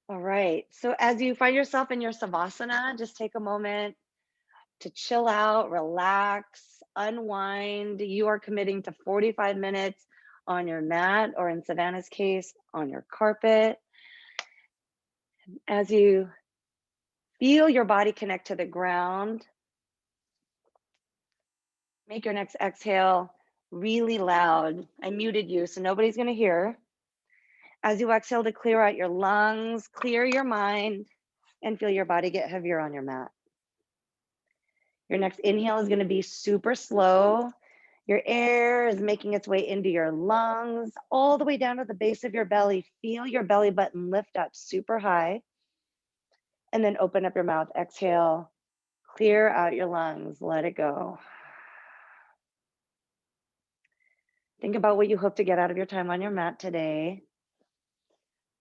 All right. So as you find yourself in your savasana, just take a moment to chill out, relax, unwind. You are committing to 45 minutes on your mat, or in Savannah's case, on your carpet. As you feel your body connect to the ground, make your next exhale really loud. I muted you, so nobody's going to hear. As you exhale to clear out your lungs, clear your mind, and feel your body get heavier on your mat. Your next inhale is going to be super slow. Your air is making its way into your lungs, all the way down to the base of your belly. Feel your belly button lift up super high. And then open up your mouth. Exhale, clear out your lungs, let it go. Think about what you hope to get out of your time on your mat today.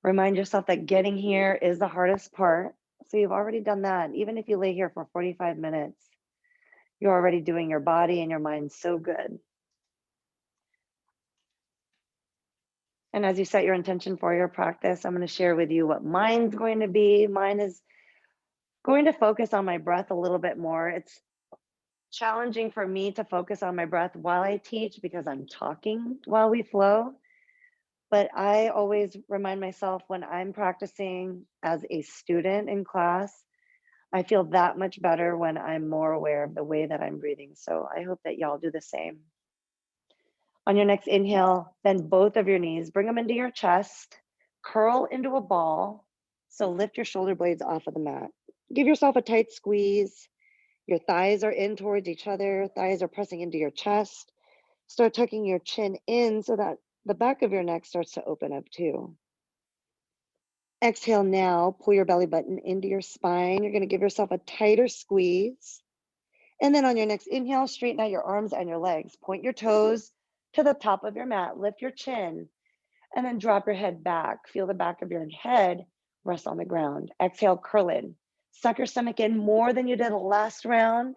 Remind yourself that getting here is the hardest part. So you've already done that. Even if you lay here for 45 minutes, you're already doing your body and your mind so good. And as you set your intention for your practice, I'm going to share with you what mine's going to be. Mine is going to focus on my breath a little bit more. It's challenging for me to focus on my breath while I teach because I'm talking while we flow. But I always remind myself when I'm practicing as a student in class, I feel that much better when I'm more aware of the way that I'm breathing. So I hope that y'all do the same. On your next inhale, bend both of your knees, bring them into your chest, curl into a ball. So lift your shoulder blades off of the mat. Give yourself a tight squeeze. Your thighs are in towards each other. Thighs are pressing into your chest. Start tucking your chin in so that the back of your neck starts to open up too. Exhale now, pull your belly button into your spine. You're going to give yourself a tighter squeeze. And then on your next inhale, straighten out your arms and your legs. Point your toes to the top of your mat. Lift your chin and then drop your head back. Feel the back of your head rest on the ground. Exhale, curl in. Suck your stomach in more than you did last round.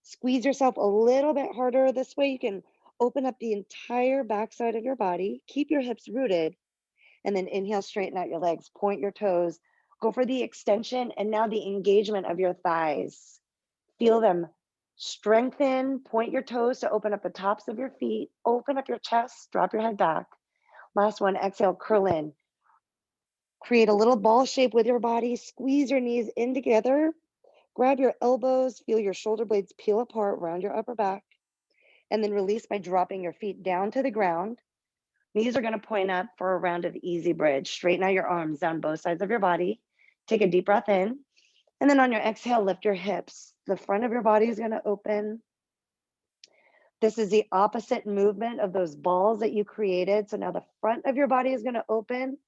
Squeeze yourself a little bit harder. This way you can open up the entire backside of your body. Keep your hips rooted. And then inhale, straighten out your legs. Point your toes. Go for the extension and now the engagement of your thighs. Feel them strengthen. Point your toes to open up the tops of your feet. Open up your chest. Drop your head back. Last one, exhale, curl in. Create a little ball shape with your body. Squeeze your knees in together. Grab your elbows. Feel your shoulder blades peel apart around your upper back. And then release by dropping your feet down to the ground. Knees are going to point up for a round of easy bridge. Straighten out your arms down both sides of your body. Take a deep breath in. And then on your exhale, lift your hips. The front of your body is going to open. This is the opposite movement of those balls that you created. So now the front of your body is going to open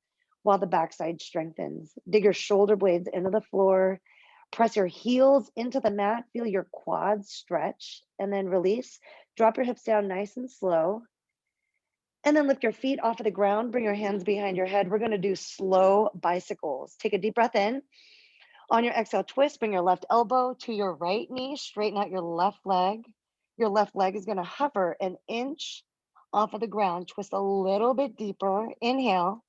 while the backside strengthens. Dig your shoulder blades into the floor. Press your heels into the mat. Feel your quads stretch and then release. Drop your hips down nice and slow. And then lift your feet off of the ground. Bring your hands behind your head. We're going to do slow bicycles. Take a deep breath in. On your exhale, twist. Bring your left elbow to your right knee. Straighten out your left leg. Your left leg is going to hover an inch off of the ground. Twist a little bit deeper. Inhale.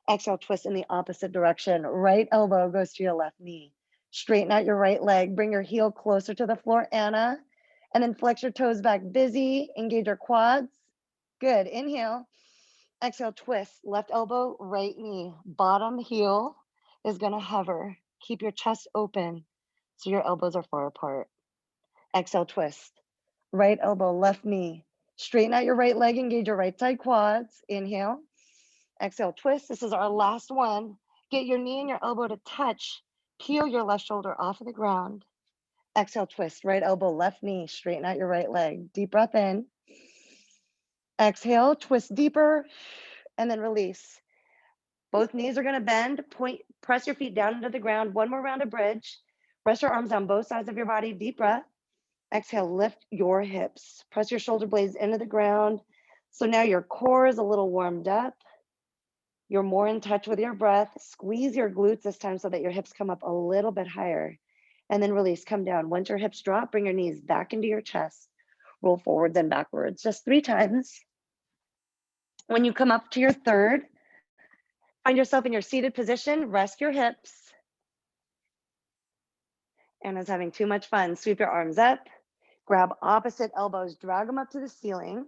Exhale, twist in the opposite direction. Right elbow goes to your left knee. Straighten out your right leg. Bring your heel closer to the floor, Anna. And then flex your toes back. Busy. Engage your quads. Good. Inhale. Exhale, twist. Left elbow, right knee. Bottom heel is going to hover. Keep your chest open so your elbows are far apart. Exhale, twist. Right elbow, left knee. Straighten out your right leg. Engage your right side quads. Inhale. Exhale, twist. This is our last one. Get your knee and your elbow to touch. Peel your left shoulder off of the ground. Exhale, twist. Right elbow, left knee. Straighten out your right leg. Deep breath in. Exhale, twist deeper, and then release. Both knees are going to bend. Press your feet down into the ground. One more round of bridge. Rest your arms on both sides of your body. Deep breath. Exhale, lift your hips. Press your shoulder blades into the ground. So now your core is a little warmed up. You're more in touch with your breath. Squeeze your glutes this time so that your hips come up a little bit higher. And then release, come down. Once your hips drop, bring your knees back into your chest. Roll forwards and backwards, just 3 times. When you come up to your third, Find yourself in your seated position, rest your hips. Anna's having too much fun. Sweep your arms up, grab opposite elbows, drag them up to the ceiling,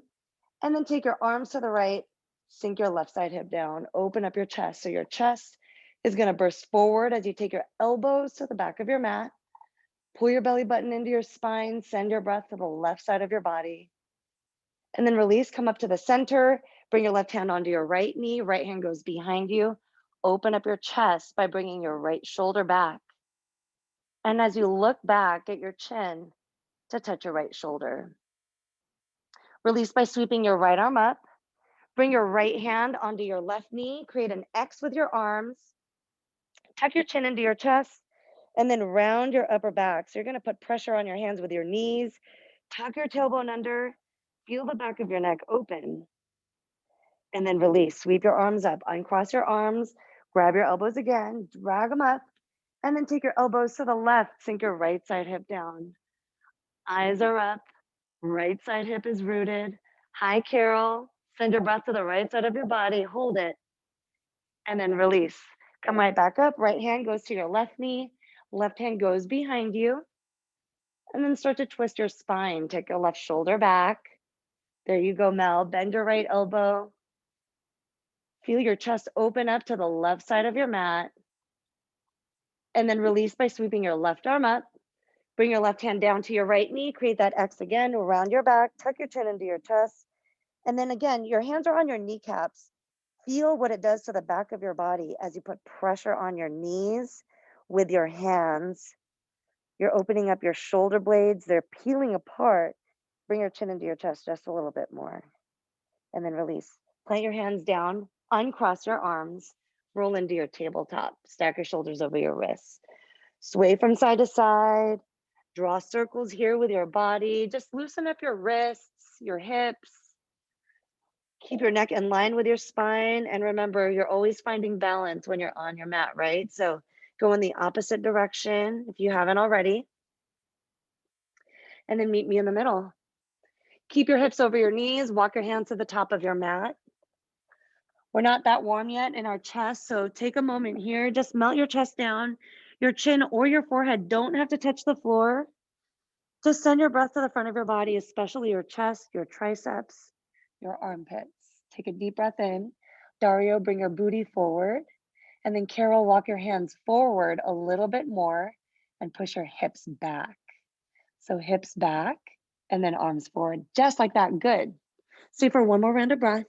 and then take your arms to the right, sink your left side hip down, open up your chest. So your chest is gonna burst forward as you take your elbows to the back of your mat, pull your belly button into your spine, send your breath to the left side of your body, and then release, come up to the center, bring your left hand onto your right knee, right hand goes behind you, open up your chest by bringing your right shoulder back. And as you look back, get your chin to touch your right shoulder. Release by sweeping your right arm up. Bring your right hand onto your left knee. Create an X with your arms. Tuck your chin into your chest. And then round your upper back. So you're going to put pressure on your hands with your knees. Tuck your tailbone under. Feel the back of your neck open. And then release. Sweep your arms up. Uncross your arms. Grab your elbows again. Drag them up. And then take your elbows to the left. Sink your right side hip down. Eyes are up. Right side hip is rooted. Hi, Carol. Send your breath to the right side of your body. Hold it. And then release. Come right back up. Right hand goes to your left knee. Left hand goes behind you. And then start to twist your spine. Take your left shoulder back. There you go, Mel. Bend your right elbow. Feel your chest open up to the left side of your mat. And then release by sweeping your left arm up. Bring your left hand down to your right knee. Create that X again around your back. Tuck your chin into your chest. And then again, your hands are on your kneecaps. Feel what it does to the back of your body as you put pressure on your knees with your hands. You're opening up your shoulder blades. They're peeling apart. Bring your chin into your chest just a little bit more. And then release. Plant your hands down, uncross your arms, roll into your tabletop. Stack your shoulders over your wrists. Sway from side to side. Draw circles here with your body. Just loosen up your wrists, your hips. Keep your neck in line with your spine. And remember, you're always finding balance when you're on your mat, right? So go in the opposite direction if you haven't already. And then meet me in the middle. Keep your hips over your knees. Walk your hands to the top of your mat. We're not that warm yet in our chest. So take a moment here. Just melt your chest down. Your chin or your forehead don't have to touch the floor. Just send your breath to the front of your body, especially your chest, your triceps, your armpits. Take a deep breath in. Dario, bring your booty forward. And then Carol, walk your hands forward a little bit more and push your hips back. So hips back and then arms forward, just like that. Good. Stay for one more round of breath.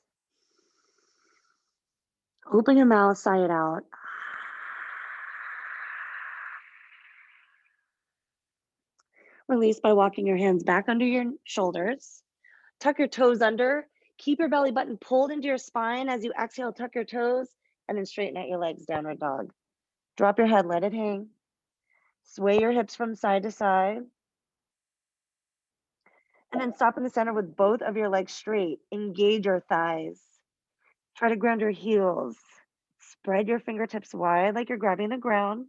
Open your mouth, sigh it out. Release by walking your hands back under your shoulders. Tuck your toes under. Keep your belly button pulled into your spine as you exhale. Tuck your toes and then straighten out your legs, downward dog. Drop your head, let it hang. Sway your hips from side to side. And then stop in the center with both of your legs straight. Engage your thighs. Try to ground your heels. Spread your fingertips wide like you're grabbing the ground.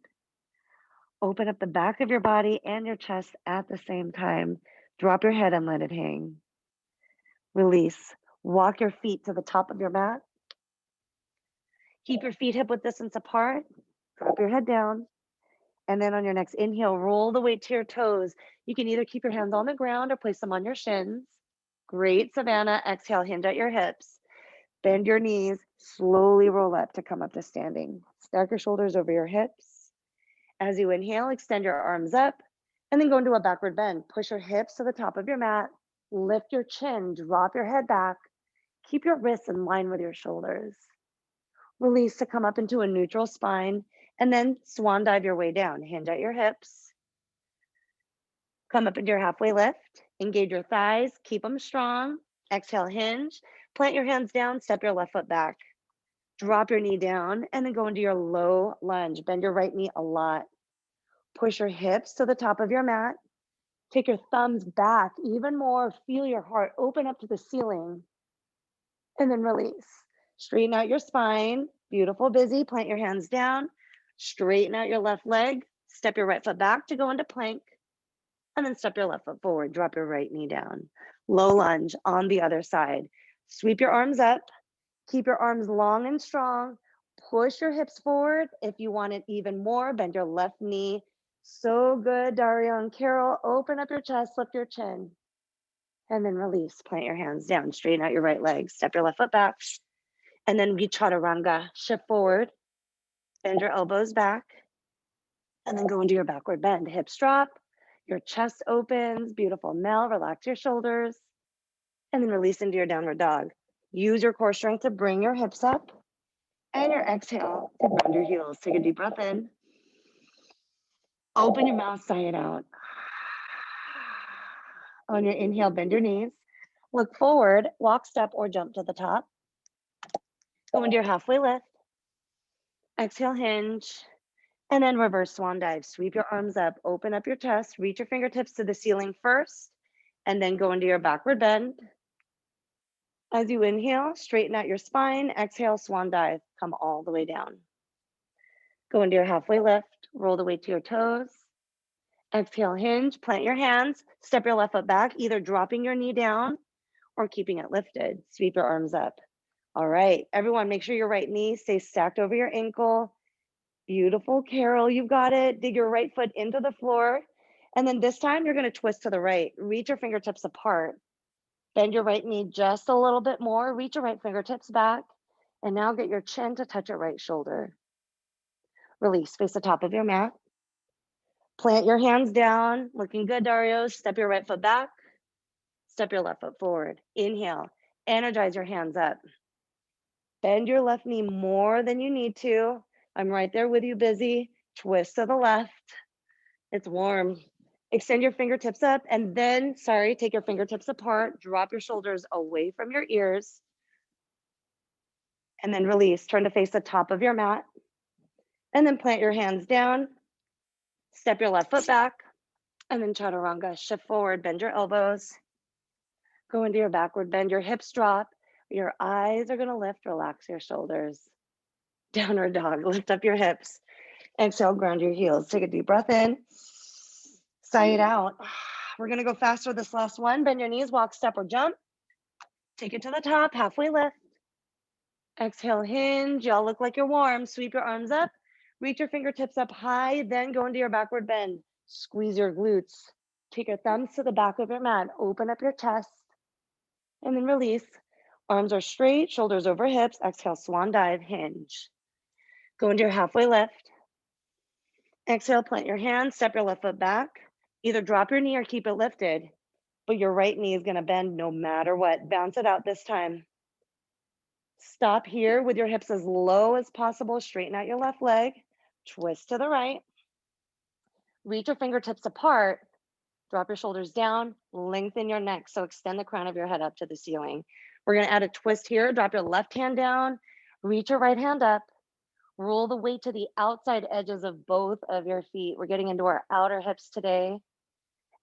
Open up the back of your body and your chest at the same time. Drop your head and let it hang. Release. Walk your feet to the top of your mat. Keep your feet hip width distance apart. Drop your head down. And then on your next inhale, roll the weight to your toes. You can either keep your hands on the ground or place them on your shins. Great, Savannah. Exhale, hinge at your hips. Bend your knees. Slowly roll up to come up to standing. Stack your shoulders over your hips. As you inhale, extend your arms up and then go into a backward bend. Push your hips to the top of your mat. Lift your chin. Drop your head back. Keep your wrists in line with your shoulders. Release to come up into a neutral spine and then swan dive your way down. Hinge at your hips. Come up into your halfway lift. Engage your thighs. Keep them strong. Exhale, hinge. Plant your hands down. Step your left foot back. Drop your knee down and then go into your low lunge. Bend your right knee a lot. Push your hips to the top of your mat. Take your thumbs back even more. Feel your heart open up to the ceiling. And then release. Straighten out your spine. Beautiful, busy. Plant your hands down. Straighten out your left leg. Step your right foot back to go into plank. And then step your left foot forward. Drop your right knee down. Low lunge on the other side. Sweep your arms up. Keep your arms long and strong. Push your hips forward. If you want it even more, bend your left knee. So good, Dario and Carol. Open up your chest, lift your chin. And then release. Plant your hands down. Straighten out your right leg. Step your left foot back. And then we chaturanga. Shift forward. Bend your elbows back. And then go into your backward bend. Hips drop. Your chest opens. Beautiful. Mel. Relax your shoulders. And then release into your downward dog. Use your core strength to bring your hips up. And your exhale to ground your heels. Take a deep breath in. Open your mouth, sigh it out. On your inhale, bend your knees. Look forward, walk, step, or jump to the top. Go into your halfway lift. Exhale, hinge. And then reverse swan dive. Sweep your arms up, open up your chest, reach your fingertips to the ceiling first, and then go into your backward bend. As you inhale, straighten out your spine. Exhale, swan dive. Come all the way down. Go into your halfway lift. Roll the weight to your toes. Exhale, hinge. Plant your hands. Step your left foot back, either dropping your knee down or keeping it lifted. Sweep your arms up. All right, everyone, make sure your right knee stays stacked over your ankle. Beautiful, Carol, you got it. Dig your right foot into the floor. And then this time you're gonna twist to the right. Reach your fingertips apart. Bend your right knee just a little bit more. Reach your right fingertips back. And now get your chin to touch your right shoulder. Release, face the top of your mat. Plant your hands down. Looking good, Dario. Step your right foot back. Step your left foot forward. Inhale, energize your hands up. Bend your left knee more than you need to. I'm right there with you, busy. Twist to the left. It's warm. Extend your fingertips up and then, take your fingertips apart. Drop your shoulders away from your ears. And then release. Turn to face the top of your mat. And then plant your hands down. Step your left foot back. And then chaturanga. Shift forward, bend your elbows. Go into your backward bend. Your hips drop. Your eyes are going to lift. Relax your shoulders. Downward dog. Lift up your hips. Exhale, ground your heels. Take a deep breath in. Sigh it out. We're going to go fast for this last one. Bend your knees, walk, step, or jump. Take it to the top, halfway lift. Exhale, hinge. Y'all look like you're warm. Sweep your arms up. Reach your fingertips up high, then go into your backward bend. Squeeze your glutes. Take your thumbs to the back of your mat. Open up your chest. And then release. Arms are straight, shoulders over hips. Exhale, swan dive, hinge. Go into your halfway lift. Exhale, plant your hands, step your left foot back. Either drop your knee or keep it lifted, but your right knee is gonna bend no matter what. Bounce it out this time. Stop here with your hips as low as possible. Straighten out your left leg. Twist to the right. Reach your fingertips apart. Drop your shoulders down. Lengthen your neck. So extend the crown of your head up to the ceiling. We're gonna add a twist here. Drop your left hand down. Reach your right hand up. Roll the weight to the outside edges of both of your feet. We're getting into our outer hips today.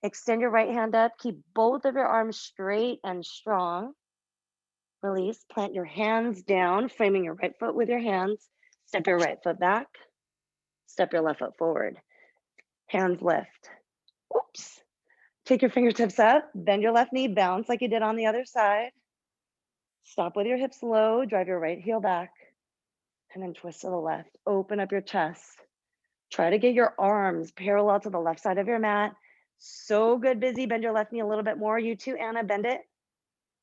Extend your right hand up. Keep both of your arms straight and strong. Release. Plant your hands down, framing your right foot with your hands. Step your right foot back. Step your left foot forward. Hands lift. Oops. Take your fingertips up. Bend your left knee. Bounce like you did on the other side. Stop with your hips low. Drive your right heel back. And then twist to the left. Open up your chest. Try to get your arms parallel to the left side of your mat. So good, busy. Bend your left knee a little bit more. You too, Anna, bend it.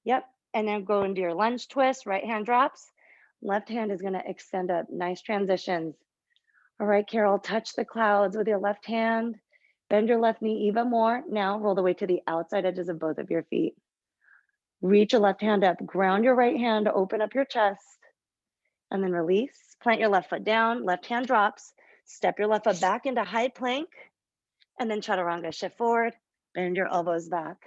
Yep. And then go into your lunge twist. Right hand drops. Left hand is going to extend up. Nice transitions. All right, Carol, touch the clouds with your left hand. Bend your left knee even more. Now roll the weight to the outside edges of both of your feet. Reach your left hand up. Ground your right hand. Open up your chest. And then release. Plant your left foot down. Left hand drops. Step your left foot back into high plank. And then chaturanga. Shift forward. Bend your elbows back.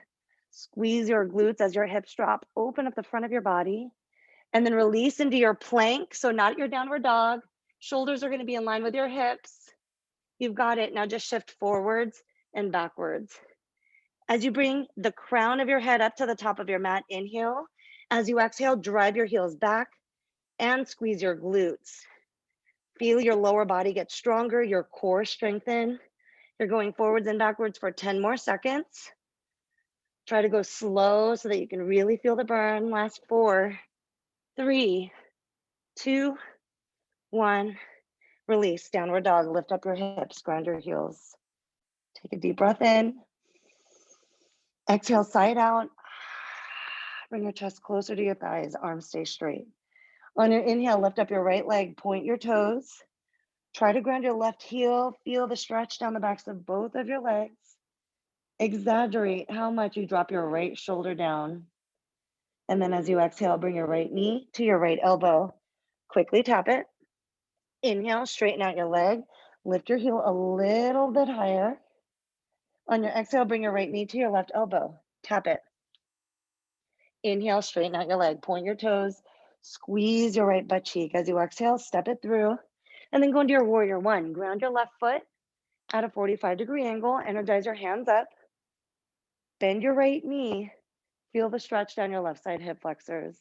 Squeeze your glutes as your hips drop. Open up the front of your body. And then release into your plank. So not your downward dog. Shoulders are going to be in line with your hips. You've got it. Now just shift forwards and backwards. As you bring the crown of your head up to the top of your mat, inhale. As you exhale, drive your heels back and squeeze your glutes. Feel your lower body get stronger, your core strengthen. You're going forwards and backwards for 10 more seconds. Try to go slow so that you can really feel the burn. Last 4, 3, 2, 1. Release, downward dog. Lift up your hips, ground your heels. Take a deep breath in. Exhale, side out. Bring your chest closer to your thighs, arms stay straight. On your inhale, lift up your right leg, point your toes. Try to ground your left heel. Feel the stretch down the backs of both of your legs. Exaggerate how much you drop your right shoulder down. And then as you exhale, bring your right knee to your right elbow. Quickly tap it. Inhale, straighten out your leg. Lift your heel a little bit higher. On your exhale, bring your right knee to your left elbow. Tap it. Inhale, straighten out your leg. Point your toes. Squeeze your right butt cheek. As you exhale, step it through. And then go into your warrior 1. Ground your left foot at a 45-degree angle. Energize your hands up. Bend your right knee. Feel the stretch down your left side hip flexors.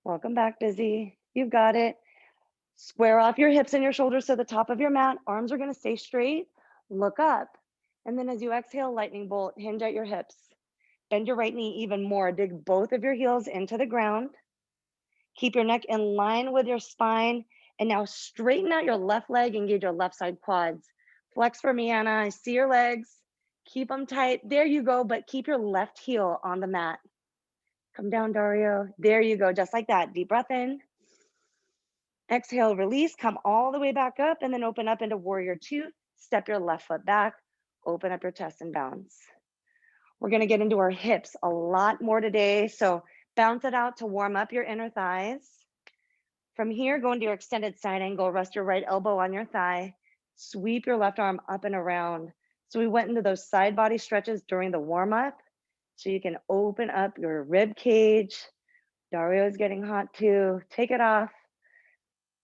Welcome back, Busy. You've got it. Square off your hips and your shoulders to the top of your mat. Arms are going to stay straight. Look up. And then as you exhale, lightning bolt, hinge at your hips. Bend your right knee even more. Dig both of your heels into the ground. Keep your neck in line with your spine. And now straighten out your left leg, engage your left side quads. Flex for me, Anna. I see your legs. Keep them tight. There you go, but keep your left heel on the mat. Come down, Dario. There you go, just like that. Deep breath in. Exhale, release. Come all the way back up and then open up into warrior 2. Step your left foot back. Open up your chest and bounce. We're going to get into our hips a lot more today. So bounce it out to warm up your inner thighs. From here, go into your extended side angle. Rest your right elbow on your thigh. Sweep your left arm up and around. So we went into those side body stretches during the warm up. So you can open up your rib cage. Dario's getting hot too. Take it off.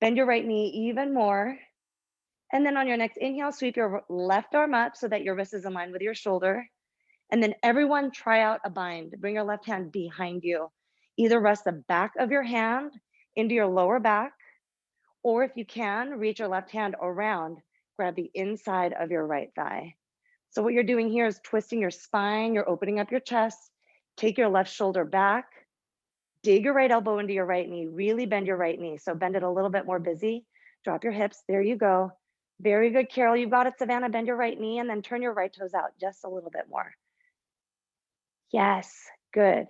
Bend your right knee even more. And then on your next inhale, sweep your left arm up so that your wrist is in line with your shoulder. And then everyone try out a bind. Bring your left hand behind you. Either rest the back of your hand into your lower back, or if you can, reach your left hand around, grab the inside of your right thigh. So what you're doing here is twisting your spine, you're opening up your chest, take your left shoulder back, dig your right elbow into your right knee, really bend your right knee. So bend it a little bit more, Busy. Drop your hips, there you go. Very good, Carol, you've got it, Savannah. Bend your right knee and then turn your right toes out just a little bit more. Yes, good.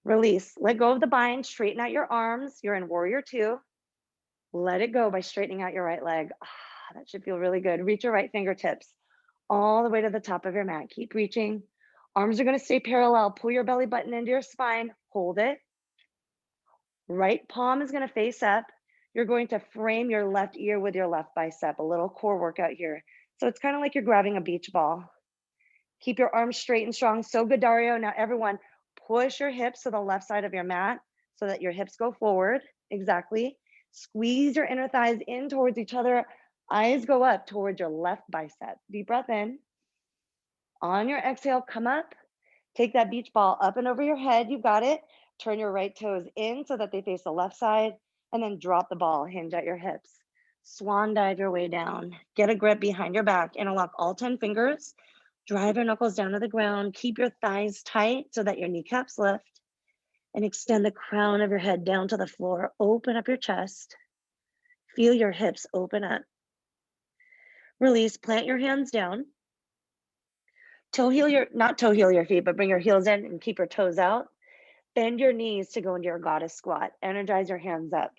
Release, let go of the bind, straighten out your arms. You're in warrior 2. Let it go by straightening out your right leg. That should feel really good. Reach your right fingertips all the way to the top of your mat. Keep reaching. Arms are going to stay parallel. Pull your belly button into your spine. Hold it. Right palm is going to face up. You're going to frame your left ear with your left bicep. A little core workout here. So it's kind of like you're grabbing a beach ball. Keep your arms straight and strong. So good, Dario. Now everyone, push your hips to the left side of your mat so that your hips go forward. Exactly. Squeeze your inner thighs in towards each other. Eyes go up towards your left bicep. Deep breath in. On your exhale, come up. Take that beach ball up and over your head. You got it. Turn your right toes in so that they face the left side, and then drop the ball. Hinge at your hips. Swan dive your way down. Get a grip behind your back. Interlock all 10 fingers. Drive your knuckles down to the ground. Keep your thighs tight so that your kneecaps lift. And extend the crown of your head down to the floor. Open up your chest. Feel your hips open up. Release, plant your hands down. Not toe heel your feet, but bring your heels in and keep your toes out. Bend your knees to go into your goddess squat. Energize your hands up.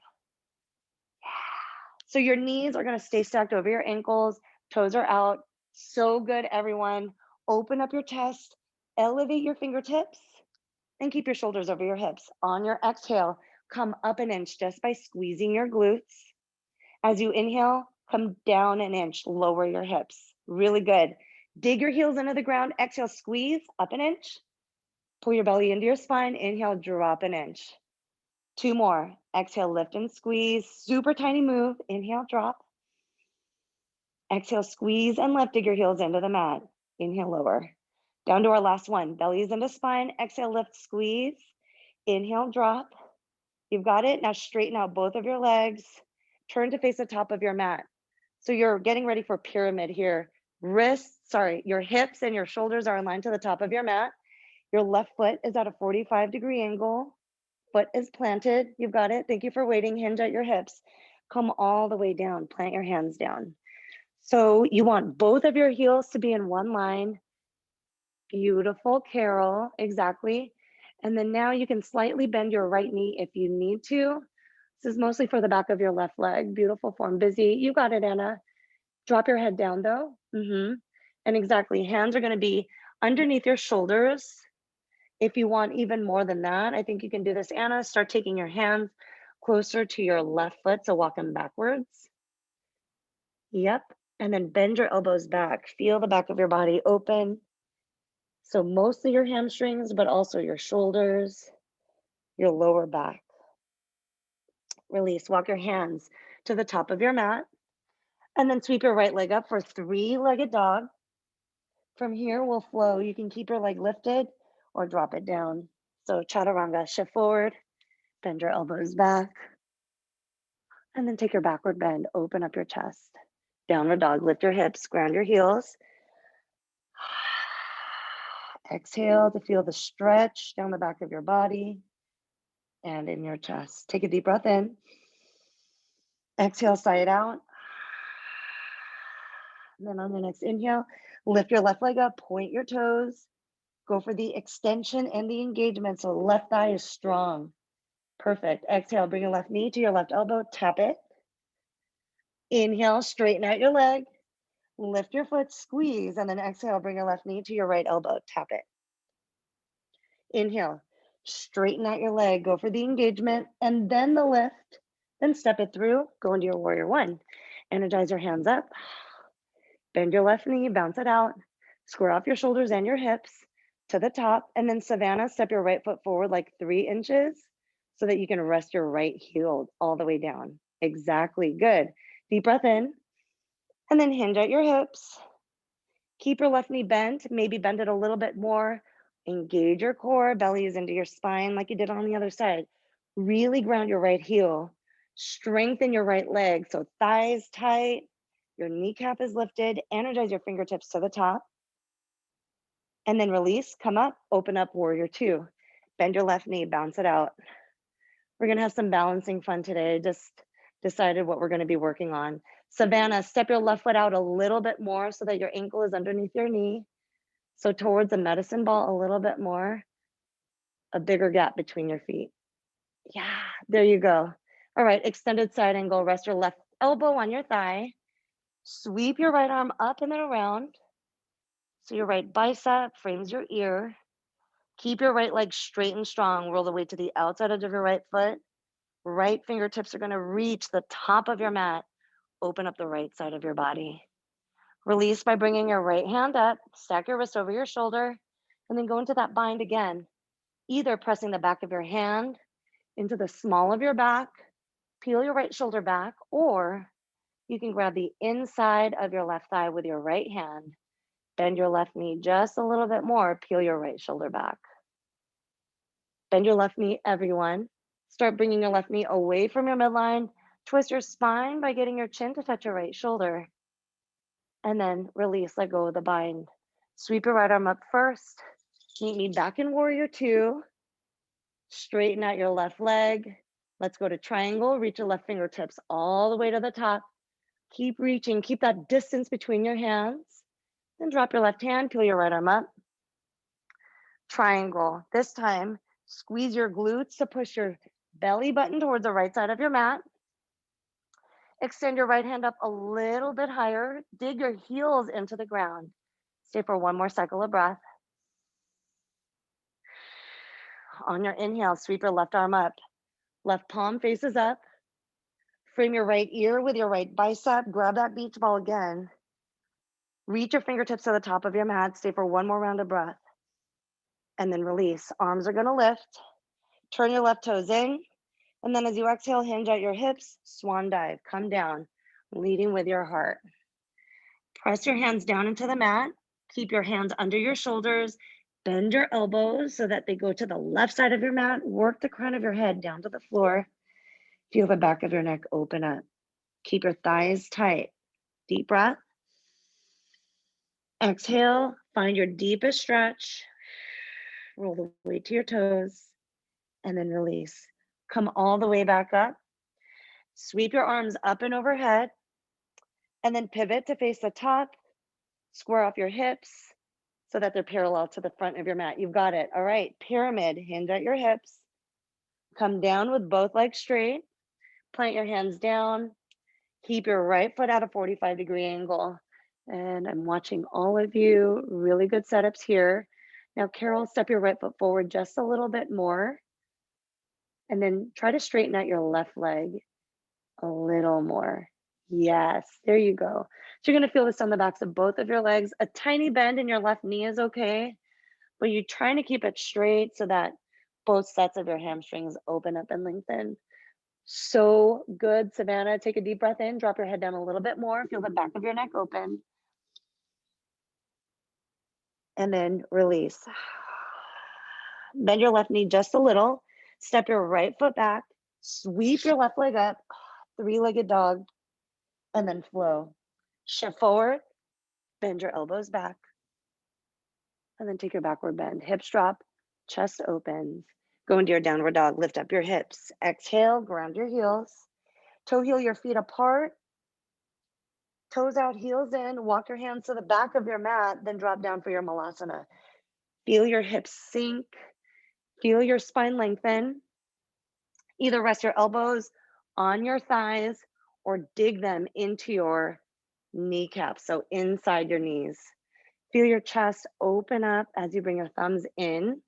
So your knees are going to stay stacked over your ankles. Toes are out. So good, everyone. Open up your chest. Elevate your fingertips. And keep your shoulders over your hips. On your exhale, come up an inch just by squeezing your glutes. As you inhale, come down an inch, lower your hips. Really good. Dig your heels into the ground. Exhale, squeeze up an inch. Pull your belly into your spine. Inhale, drop an inch. 2 more. Exhale, lift and squeeze. Super tiny move. Inhale, drop. Exhale, squeeze and lift. Dig your heels into the mat. Inhale, lower. Down to our last one. Bellies into spine. Exhale, lift, squeeze. Inhale, drop. You've got it. Now straighten out both of your legs. Turn to face the top of your mat. So you're getting ready for pyramid here. Your hips and your shoulders are aligned to the top of your mat. Your left foot is at a 45-degree angle. Foot is planted. You've got it. Thank you for waiting. Hinge at your hips. Come all the way down, plant your hands down. So you want both of your heels to be in one line. Beautiful, Carol, exactly. And then now you can slightly bend your right knee if you need to. This is mostly for the back of your left leg. Beautiful form, busy. You got it, Anna. Drop your head down though. And exactly, hands are gonna be underneath your shoulders. If you want even more than that, I think you can do this, Anna. Start taking your hands closer to your left foot, so walk them backwards. Yep, and then bend your elbows back. Feel the back of your body open. So mostly your hamstrings, but also your shoulders, your lower back. Release, walk your hands to the top of your mat, and then sweep your right leg up for three-legged dog. From here, we'll flow. You can keep your leg lifted or drop it down. So chaturanga, shift forward, bend your elbows back, and then take your backward bend, open up your chest. Downward dog, lift your hips, ground your heels. Exhale to feel the stretch down the back of your body and in your chest. Take a deep breath in. Exhale, sigh it out. And then on the next inhale, lift your left leg up, point your toes. Go for the extension and the engagement, so left thigh is strong. Perfect. Exhale, bring your left knee to your left elbow, tap it. Inhale, straighten out your leg. Lift your foot, squeeze, and then exhale, bring your left knee to your right elbow, tap it. Inhale, straighten out your leg, go for the engagement, and then the lift. Then step it through, go into your warrior one. Energize your hands up. Bend your left knee, bounce it out. Square off your shoulders and your hips to the top. And then Savannah, step your right foot forward like 3 inches so that you can rest your right heel all the way down. Exactly, good. Deep breath in. And then hinge at your hips. Keep your left knee bent, maybe bend it a little bit more. Engage your core, belly is into your spine like you did on the other side. Really ground your right heel. Strengthen your right leg, so thighs tight, your kneecap is lifted. Energize your fingertips to the top. And then release, come up, open up, warrior two. Bend your left knee, bounce it out. We're gonna have some balancing fun today. Just decided what we're gonna be working on. Savannah, step your left foot out a little bit more so that your ankle is underneath your knee. So towards the medicine ball a little bit more, a bigger gap between your feet. Yeah, there you go. All right, extended side angle, rest your left elbow on your thigh. Sweep your right arm up and then around. So your right bicep frames your ear. Keep your right leg straight and strong. Roll the weight to the outside edge of your right foot. Right fingertips are gonna reach the top of your mat. Open up the right side of your body. Release by bringing your right hand up, stack your wrist over your shoulder, and then go into that bind again. Either pressing the back of your hand into the small of your back, peel your right shoulder back, or you can grab the inside of your left thigh with your right hand, bend your left knee just a little bit more, peel your right shoulder back. Bend your left knee, everyone. Start bringing your left knee away from your midline. Twist your spine by getting your chin to touch your right shoulder. And then release, let go of the bind. Sweep your right arm up first. Meet me back in warrior two. Straighten out your left leg. Let's go to triangle. Reach your left fingertips all the way to the top. Keep reaching, keep that distance between your hands. Then drop your left hand, peel your right arm up. Triangle. This time, squeeze your glutes to push your belly button towards the right side of your mat. Extend your right hand up a little bit higher. Dig your heels into the ground. Stay for one more cycle of breath. On your inhale, sweep your left arm up. Left palm faces up. Frame your right ear with your right bicep. Grab that beach ball again. Reach your fingertips to the top of your mat. Stay for one more round of breath. And then release. Arms are gonna lift. Turn your left toes in. And then as you exhale, hinge at your hips, swan dive, come down, leading with your heart. Press your hands down into the mat. Keep your hands under your shoulders. Bend your elbows so that they go to the left side of your mat. Work the crown of your head down to the floor. Feel the back of your neck open up. Keep your thighs tight. Deep breath. Exhale, find your deepest stretch. Roll the weight to your toes and then release. Come all the way back up. Sweep your arms up and overhead, and then pivot to face the top. Square off your hips so that they're parallel to the front of your mat. You've got it. All right, pyramid, hinge at your hips. Come down with both legs straight. Plant your hands down. Keep your right foot at a 45-degree angle. And I'm watching all of you. Really good setups here. Now, Carol, step your right foot forward just a little bit more. And then try to straighten out your left leg a little more. Yes, there you go. So you're going to feel this on the backs of both of your legs. A tiny bend in your left knee is okay, but you're trying to keep it straight so that both sets of your hamstrings open up and lengthen. So good, Savannah. Take a deep breath in, drop your head down a little bit more, feel the back of your neck open, and then release. Bend your left knee just a little, step your right foot back, sweep your left leg up, three-legged dog, and then flow. Shift forward, bend your elbows back, and then take your backward bend. Hips drop, chest opens. Go into your downward dog, lift up your hips. Exhale, ground your heels. Toe heel your feet apart. Toes out, heels in. Walk your hands to the back of your mat, then drop down for your malasana. Feel your hips sink. Feel your spine lengthen. Either rest your elbows on your thighs or dig them into your kneecaps, so inside your knees. Feel your chest open up as you bring your thumbs in.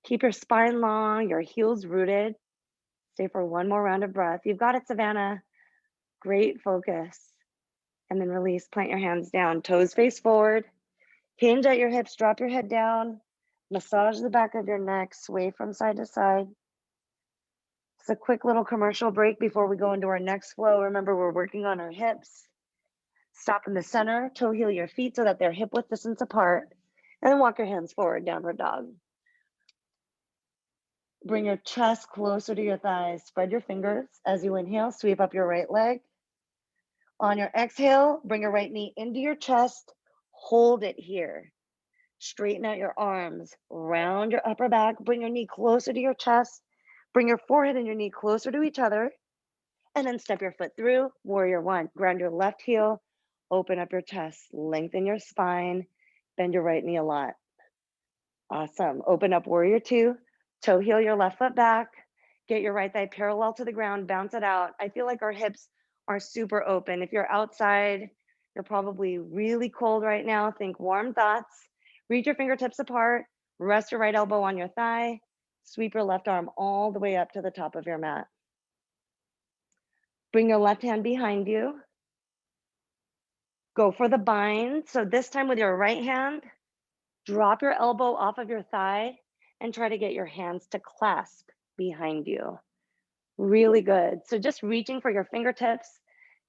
Keep your spine long, your heels rooted. Stay for one more round of breath. You've got it, Savannah. Great focus. And then release, plant your hands down, toes face forward. Hinge at your hips, drop your head down. Massage the back of your neck, sway from side to side. It's a quick little commercial break before we go into our next flow. Remember, we're working on our hips. Stop in the center, toe heel your feet so that they're hip width distance apart. And then walk your hands forward, downward dog. Bring your chest closer to your thighs. Spread your fingers. As you inhale, sweep up your right leg. On your exhale, bring your right knee into your chest. Hold it here. Straighten out your arms. Round your upper back. Bring your knee closer to your chest. Bring your forehead and your knee closer to each other. And then step your foot through. Warrior one. Ground your left heel. Open up your chest. Lengthen your spine. Bend your right knee a lot. Awesome. Open up warrior two. Toe heel your left foot back. Get your right thigh parallel to the ground. Bounce it out. I feel like our hips are super open. If you're outside, you're probably really cold right now. Think warm thoughts. Reach your fingertips apart. Rest your right elbow on your thigh. Sweep your left arm all the way up to the top of your mat. Bring your left hand behind you. Go for the bind. So this time with your right hand, drop your elbow off of your thigh and try to get your hands to clasp behind you. Really good. So just reaching for your fingertips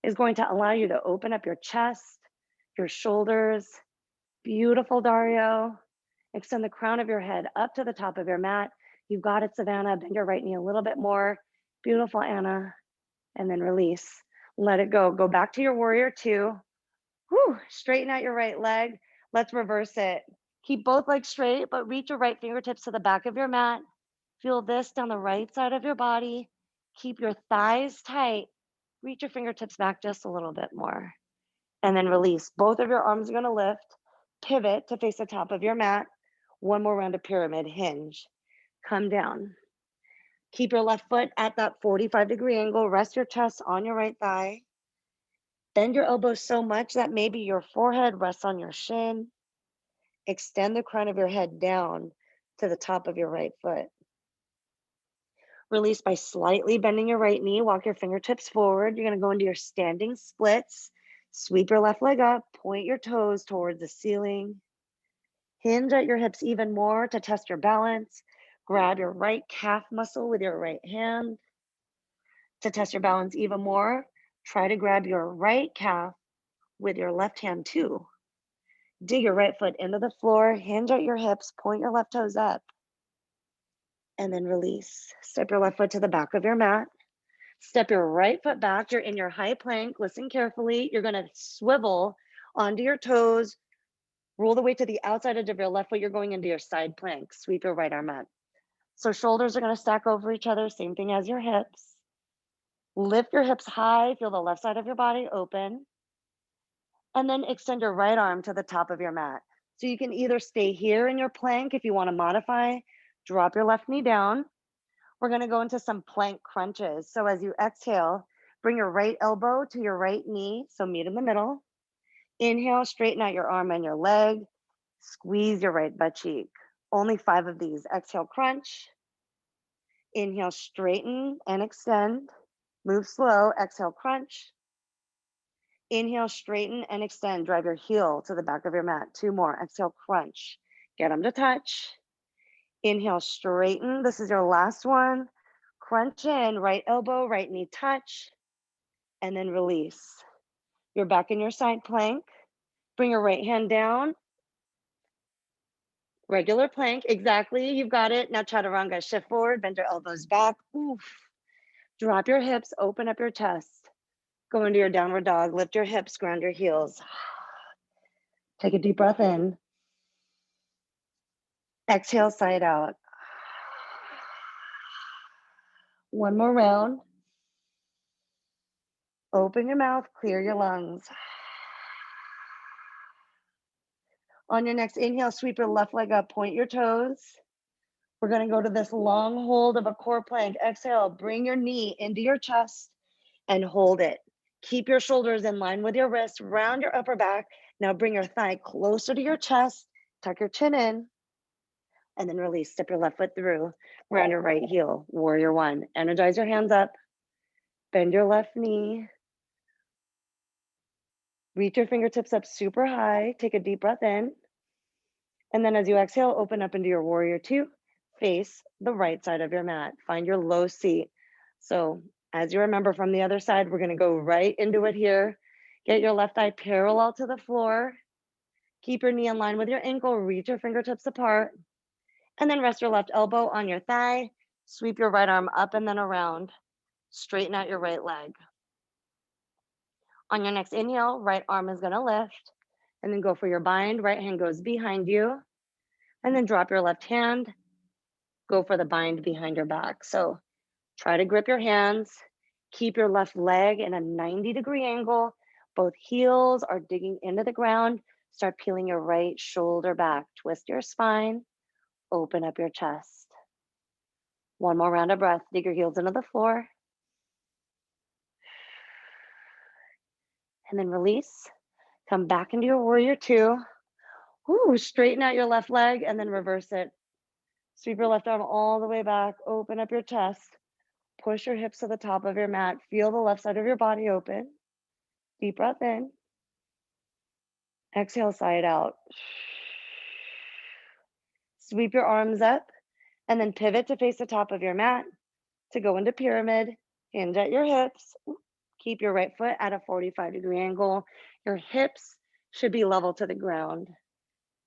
is going to allow you to open up your chest, your shoulders. Beautiful, Dario. Extend the crown of your head up to the top of your mat. You've got it, Savannah. Bend your right knee a little bit more. Beautiful, Anna. And then release. Let it go. Go back to your warrior two. Whew. Straighten out your right leg. Let's reverse it. Keep both legs straight, but reach your right fingertips to the back of your mat. Feel this down the right side of your body. Keep your thighs tight. Reach your fingertips back just a little bit more. And then release. Both of your arms are going to lift. Pivot to face the top of your mat. One more round of pyramid. Hinge. Come down. Keep your left foot at that 45-degree angle. Rest your chest on your right thigh. Bend your elbows so much that maybe your forehead rests on your shin. Extend the crown of your head down to the top of your right foot. Release by slightly bending your right knee. Walk your fingertips forward. You're going to go into your standing splits. Sweep your left leg up. Point your toes towards the ceiling. Hinge at your hips even more to test your balance. Grab your right calf muscle with your right hand. To test your balance even more, try to grab your right calf with your left hand too. Dig your right foot into the floor. Hinge at your hips. Point your left toes up. And then release. Step your left foot to the back of your mat. Step your right foot back. You're in your high plank. Listen carefully. You're going to swivel onto your toes. Roll the weight to the outside edge of your left foot. You're going into your side plank. Sweep your right arm up. So shoulders are going to stack over each other. Same thing as your hips. Lift your hips high, feel the left side of your body open, and then extend your right arm to the top of your mat. So you can either stay here in your plank if you want to modify, drop your left knee down. We're going to go into some plank crunches. So as you exhale, bring your right elbow to your right knee, so meet in the middle. Inhale, straighten out your arm and your leg. Squeeze your right butt cheek. Only 5 of these. Exhale, crunch. Inhale, straighten and extend. Move slow. Exhale, crunch. Inhale, straighten and extend. Drive your heel to the back of your mat. 2 more. Exhale, crunch. Get them to touch. Inhale, straighten. This is your last one. Crunch in, right elbow, right knee touch, and then release. You're back in your side plank. Bring your right hand down. Regular plank, exactly. You've got it. Now chaturanga, shift forward, bend your elbows back. Oof. Drop your hips, open up your chest. Go into your downward dog. Lift your hips, ground your heels. Take a deep breath in. Exhale, side out. One more round. Open your mouth, clear your lungs. On your next inhale, sweep your left leg up, point your toes. We're gonna go to this long hold of a core plank. Exhale, bring your knee into your chest and hold it. Keep your shoulders in line with your wrists, round your upper back. Now bring your thigh closer to your chest, tuck your chin in, and then release. Step your left foot through, round your right heel, warrior one. Energize your hands up, bend your left knee. Reach your fingertips up super high. Take a deep breath in. And then as you exhale, open up into your warrior two. Face the right side of your mat. Find your low seat. So as you remember from the other side, we're going to go right into it here. Get your left thigh parallel to the floor. Keep your knee in line with your ankle. Reach your fingertips apart. And then rest your left elbow on your thigh. Sweep your right arm up and then around. Straighten out your right leg. On your next inhale, right arm is going to lift. And then go for your bind. Right hand goes behind you. And then drop your left hand. Go for the bind behind your back. So try to grip your hands. Keep your left leg in a 90-degree angle. Both heels are digging into the ground. Start peeling your right shoulder back. Twist your spine. Open up your chest. One more round of breath. Dig your heels into the floor. And then release. Come back into your warrior two. Ooh, straighten out your left leg and then reverse it. Sweep your left arm all the way back. Open up your chest. Push your hips to the top of your mat. Feel the left side of your body open. Deep breath in. Exhale, side out. Sweep your arms up and then pivot to face the top of your mat to go into pyramid. Hinge at your hips. Keep your right foot at a 45-degree angle. Your hips should be level to the ground.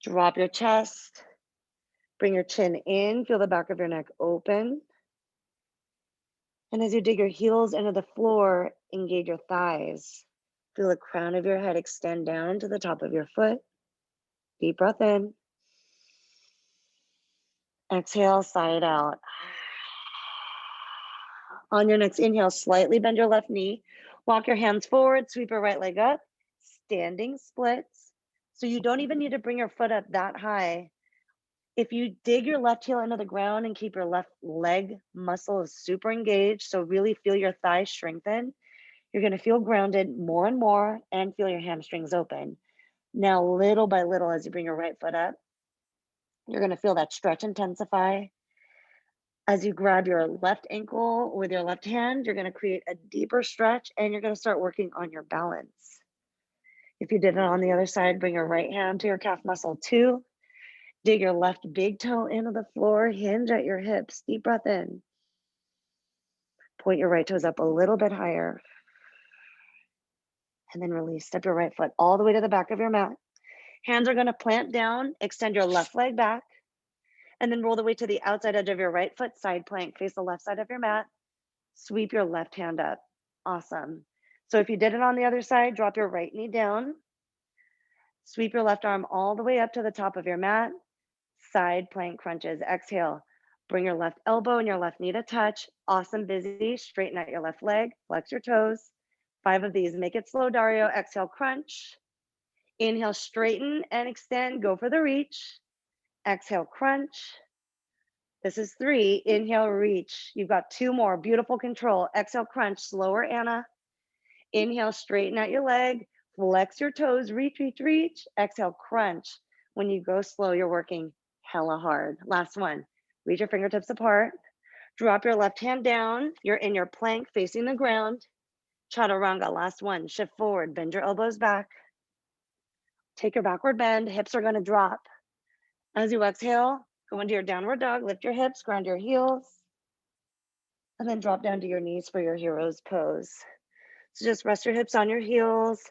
Drop your chest. Bring your chin in. Feel the back of your neck open. And as you dig your heels into the floor, engage your thighs. Feel the crown of your head extend down to the top of your foot. Deep breath in. Exhale, side out. On your next inhale, slightly bend your left knee. Walk your hands forward, sweep your right leg up. Standing splits. So you don't even need to bring your foot up that high. If you dig your left heel into the ground and keep your left leg muscle super engaged, so really feel your thighs strengthen, you're going to feel grounded more and more and feel your hamstrings open. Now, little by little, as you bring your right foot up, you're going to feel that stretch intensify. As you grab your left ankle with your left hand, you're going to create a deeper stretch and you're going to start working on your balance. If you did it on the other side, bring your right hand to your calf muscle two. Dig your left big toe into the floor, hinge at your hips. Deep breath in. Point your right toes up a little bit higher. And then release. Step your right foot all the way to the back of your mat. Hands are going to plant down. Extend your left leg back. And then roll the weight to the outside edge of your right foot. Side plank. Face the left side of your mat. Sweep your left hand up. Awesome. So if you did it on the other side, drop your right knee down. Sweep your left arm all the way up to the top of your mat. Side plank crunches. Exhale. Bring your left elbow and your left knee to touch. Awesome, busy. Straighten out your left leg. Flex your toes. 5 of these. Make it slow, Dario. Exhale, crunch. Inhale, straighten and extend. Go for the reach. Exhale, crunch. This is 3. Inhale, reach. You've got 2 more. Beautiful control. Exhale, crunch. Slower, Anna. Inhale, straighten out your leg. Flex your toes. Reach, reach, reach. Exhale, crunch. When you go slow, you're working hella hard. Last one. Reach your fingertips apart. Drop your left hand down. You're in your plank facing the ground. Chaturanga. Last one. Shift forward. Bend your elbows back. Take your backward bend. Hips are going to drop. As you exhale, go into your downward dog. Lift your hips, ground your heels, and then drop down to your knees for your hero's pose. So just rest your hips on your heels.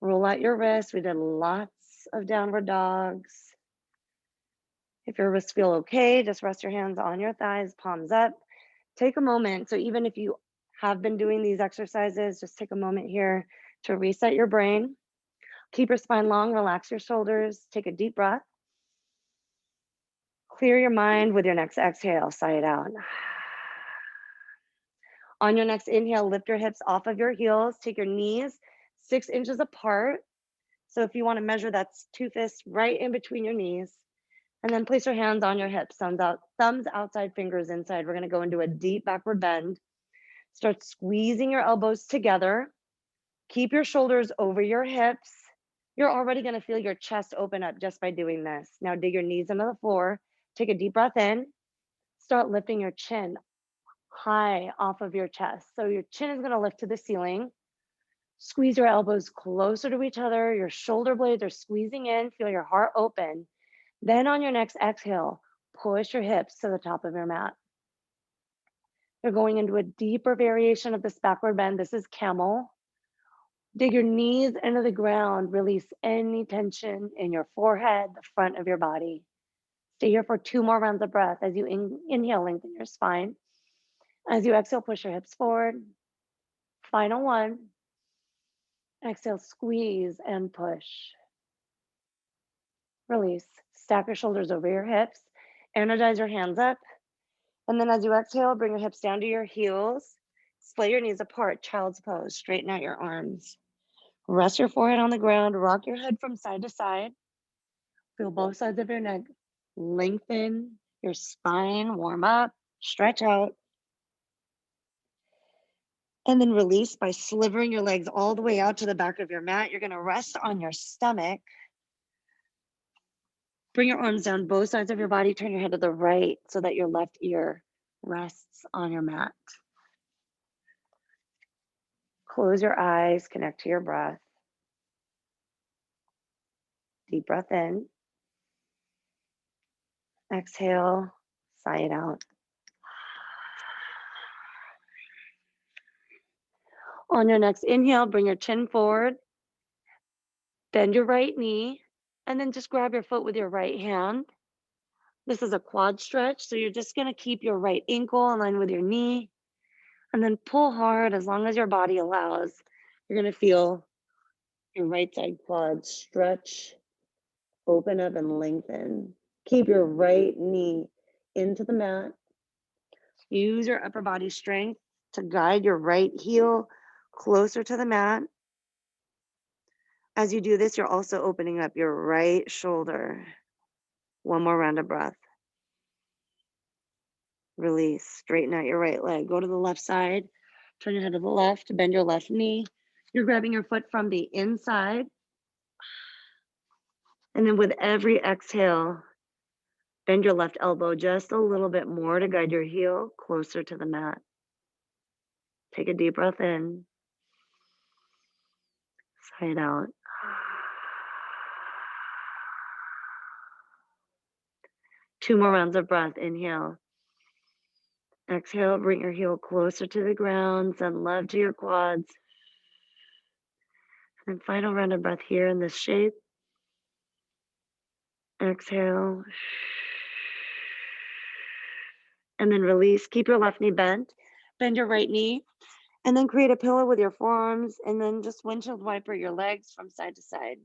Roll out your wrists. We did lots of downward dogs. If your wrists feel okay, just rest your hands on your thighs, palms up. Take a moment. So even if you have been doing these exercises, just take a moment here to reset your brain. Keep your spine long, relax your shoulders, take a deep breath. Clear your mind with your next exhale, sigh it out. On your next inhale, lift your hips off of your heels, take your knees 6 inches apart. So if you want to measure, that's 2 fists right in between your knees. And then place your hands on your hips, thumbs outside, fingers inside. We're going to go into a deep backward bend. Start squeezing your elbows together. Keep your shoulders over your hips. You're already going to feel your chest open up just by doing this. Now dig your knees into the floor. Take a deep breath in. Start lifting your chin high off of your chest. So your chin is going to lift to the ceiling. Squeeze your elbows closer to each other. Your shoulder blades are squeezing in. Feel your heart open. Then on your next exhale, push your hips to the top of your mat. You're going into a deeper variation of this backward bend. This is camel. Dig your knees into the ground. Release any tension in your forehead, the front of your body. Stay here for 2 more rounds of breath. As you inhale, lengthen your spine. As you exhale, push your hips forward. Final one. Exhale, squeeze and push. Release. Stack your shoulders over your hips. Energize your hands up. And then as you exhale, bring your hips down to your heels. Splay your knees apart, child's pose. Straighten out your arms. Rest your forehead on the ground. Rock your head from side to side. Feel both sides of your neck. Lengthen your spine. Warm up. Stretch out. And then release by slivering your legs all the way out to the back of your mat. You're going to rest on your stomach. Bring your arms down both sides of your body. Turn your head to the right so that your left ear rests on your mat. Close your eyes, connect to your breath. Deep breath in. Exhale, sigh it out. On your next inhale, bring your chin forward. Bend your right knee, and then just grab your foot with your right hand. This is a quad stretch, so you're just going to keep your right ankle in line with your knee, and then pull hard as long as your body allows. You're going to feel your right side quad stretch, open up and lengthen. Keep your right knee into the mat. Use your upper body strength to guide your right heel closer to the mat. As you do this, you're also opening up your right shoulder. One more round of breath. Release. Straighten out your right leg. Go to the left side. Turn your head to the left. Bend your left knee. You're grabbing your foot from the inside. And then with every exhale, bend your left elbow just a little bit more to guide your heel closer to the mat. Take a deep breath in. Sigh it out. 2 more rounds of breath. Inhale. Exhale, bring your heel closer to the ground. Send love to your quads. And final round of breath here in this shape. Exhale. And then release. Keep your left knee bent. Bend your right knee. And then create a pillow with your forearms. And then just windshield wiper your legs from side to side.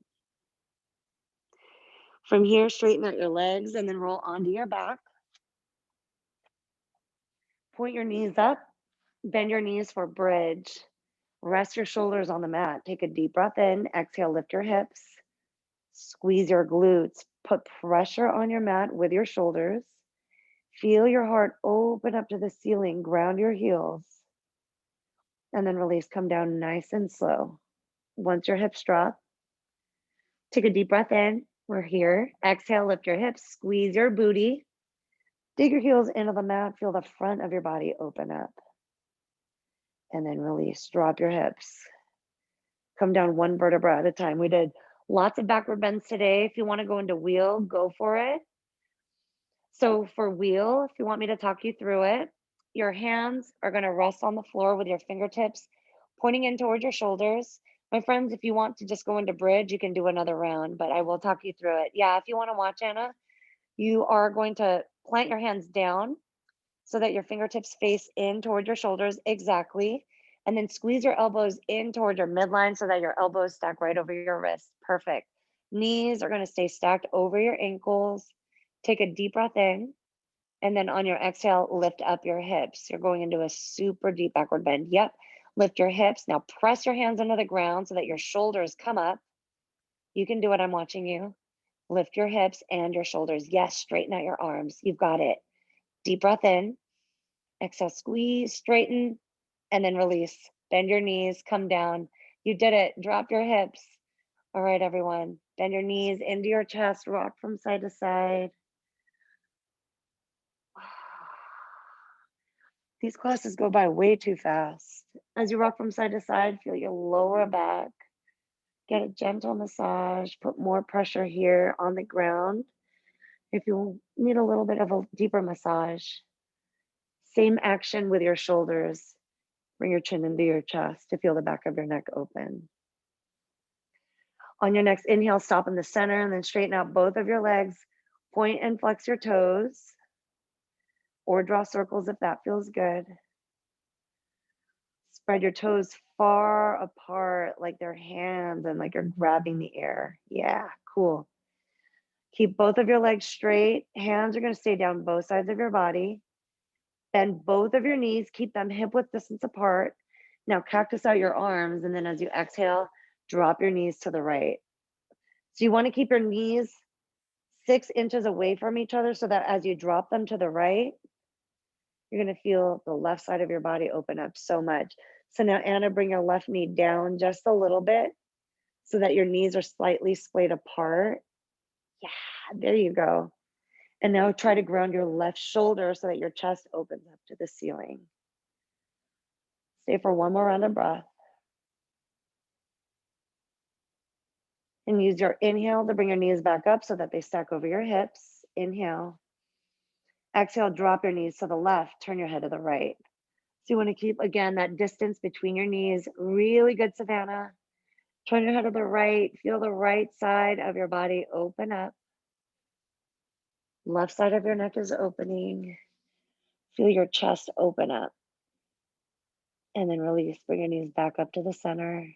From here, straighten out your legs and then roll onto your back. Point your knees up, bend your knees for bridge. Rest your shoulders on the mat. Take a deep breath in. Exhale, lift your hips. Squeeze your glutes. Put pressure on your mat with your shoulders. Feel your heart open up to the ceiling. Ground your heels. And then release. Come down nice and slow. Once your hips drop, take a deep breath in. We're here. Exhale, lift your hips. Squeeze your booty. Dig your heels into the mat. Feel the front of your body open up. And then release. Drop your hips. Come down one vertebra at a time. We did lots of backward bends today. If you want to go into wheel, go for it. So for wheel, if you want me to talk you through it, your hands are going to rest on the floor with your fingertips pointing in towards your shoulders. My friends, if you want to just go into bridge, you can do another round, but I will talk you through it. Yeah, if you want to watch, Anna, you are going to plant your hands down so that your fingertips face in toward your shoulders, exactly. And then squeeze your elbows in toward your midline so that your elbows stack right over your wrists. Perfect. Knees are going to stay stacked over your ankles. Take a deep breath in. And then on your exhale, lift up your hips. You're going into a super deep backward bend. Yep. Lift your hips. Now press your hands into the ground so that your shoulders come up. You can do it. I'm watching you. Lift your hips and your shoulders. Yes, straighten out your arms. You've got it. Deep breath in. Exhale, squeeze, straighten, and then release. Bend your knees, come down. You did it. Drop your hips. All right, everyone. Bend your knees into your chest. Rock from side to side. These classes go by way too fast. As you rock from side to side, feel your lower back. Get a gentle massage. Put more pressure here on the ground. If you need a little bit of a deeper massage, same action with your shoulders. Bring your chin into your chest to feel the back of your neck open. On your next inhale, stop in the center and then straighten out both of your legs. Point and flex your toes or draw circles if that feels good. Spread your toes far apart like they're hands and like you're grabbing the air. Yeah, cool. Keep both of your legs straight. Hands are going to stay down both sides of your body. Bend both of your knees. Keep them hip width distance apart. Now cactus out your arms, and then as you exhale, drop your knees to the right. So you want to keep your knees 6 inches away from each other so that as you drop them to the right, you're going to feel the left side of your body open up so much. So now, Anna, bring your left knee down just a little bit so that your knees are slightly splayed apart. Yeah, there you go. And now try to ground your left shoulder so that your chest opens up to the ceiling. Stay for one more round of breath. And use your inhale to bring your knees back up so that they stack over your hips. Inhale. Exhale, drop your knees to the left, turn your head to the right. So you want to keep, again, that distance between your knees. Really good, Savannah. Turn your head to the right. Feel the right side of your body open up. Left side of your neck is opening. Feel your chest open up. And then release. Bring your knees back up to the center.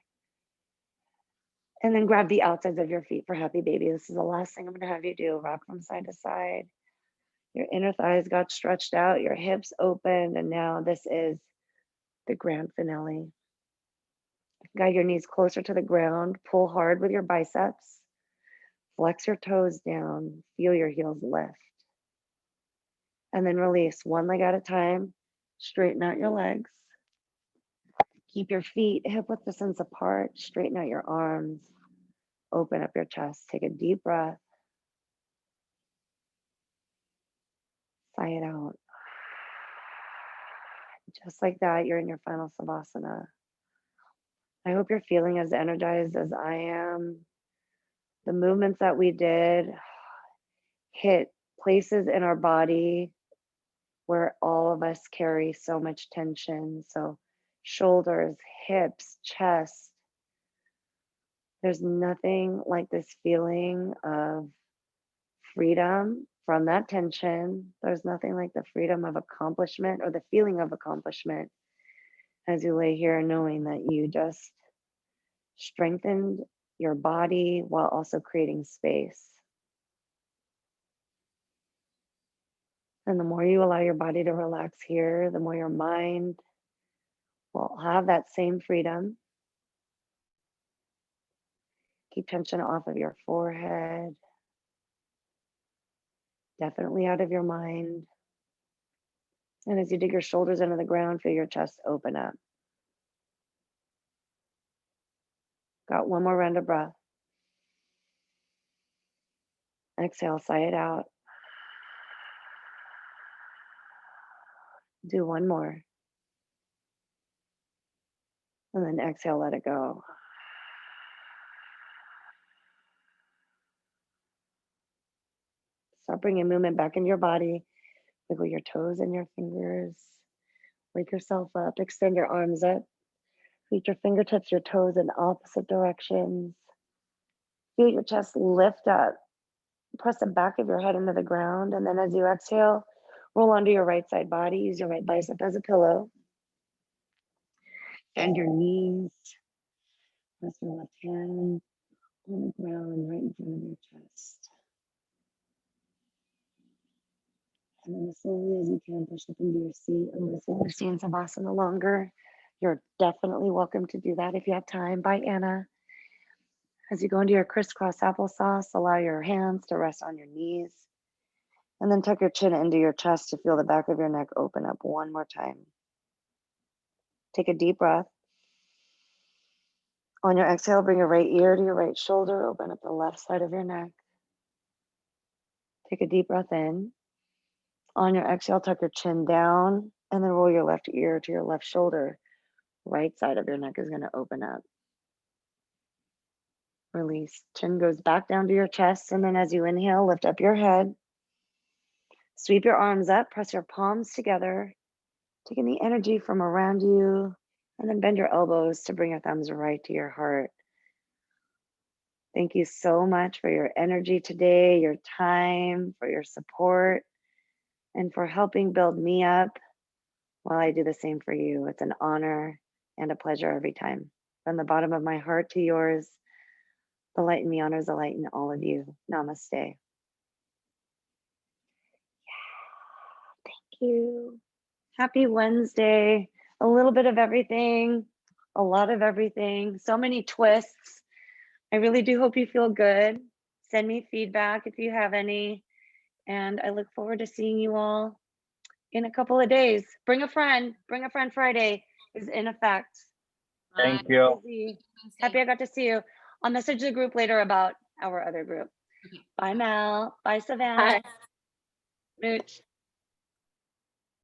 And then grab the outsides of your feet for happy baby. This is the last thing I'm going to have you do. Rock from side to side. Your inner thighs got stretched out. Your hips opened. And now this is the grand finale. Guide your knees closer to the ground. Pull hard with your biceps. Flex your toes down. Feel your heels lift. And then release one leg at a time. Straighten out your legs. Keep your feet hip width distance apart. Straighten out your arms. Open up your chest. Take a deep breath. Sigh it out. Just like that, you're in your final Savasana. I hope you're feeling as energized as I am. The movements that we did hit places in our body where all of us carry so much tension. So shoulders, hips, chest. There's nothing like this feeling of freedom from that tension. There's nothing like the freedom of accomplishment or the feeling of accomplishment as you lay here knowing that you just strengthened your body while also creating space. And the more you allow your body to relax here, the more your mind will have that same freedom. Keep tension off of your forehead, definitely out of your mind. And as you dig your shoulders into the ground, feel your chest open up. Got one more round of breath. Exhale, sigh it out. Do one more. And then exhale, let it go. Start bringing movement back in your body. Wiggle your toes and your fingers. Wake yourself up. Extend your arms up. Reach your fingertips, your toes in opposite directions. Feel your chest lift up. Press the back of your head into the ground. And then as you exhale, roll onto your right side body. Use your right bicep as a pillow. Bend your knees. Press your left hand on the ground right in front of your chest. And then as slowly as you can, push up into your seat. And if you're seeing Savasana longer, you're definitely welcome to do that if you have time. Bye, Anna. As you go into your crisscross applesauce, allow your hands to rest on your knees. And then tuck your chin into your chest to feel the back of your neck open up one more time. Take a deep breath. On your exhale, bring your right ear to your right shoulder. Open up the left side of your neck. Take a deep breath in. On your exhale, tuck your chin down and then roll your left ear to your left shoulder. Right side of your neck is going to open up. Release. Chin goes back down to your chest. And then as you inhale, lift up your head. Sweep your arms up. Press your palms together. Taking the energy from around you. And then bend your elbows to bring your thumbs right to your heart. Thank you so much for your energy today, your time, for your support, and for helping build me up while I do the same for you. It's an honor and a pleasure every time. From the bottom of my heart to yours, the light in me honors the light in all of you. Namaste. Yeah, thank you. Happy Wednesday. A little bit of everything, a lot of everything, so many twists. I really do hope you feel good. Send me feedback if you have any. And I look forward to seeing you all in a couple of days. Bring a friend. Bring a friend Friday is in effect. Thank you. Happy I got to see you. I'll message the group later about our other group. Okay. Bye, Mel. Bye, Savannah. Bye. Mooch.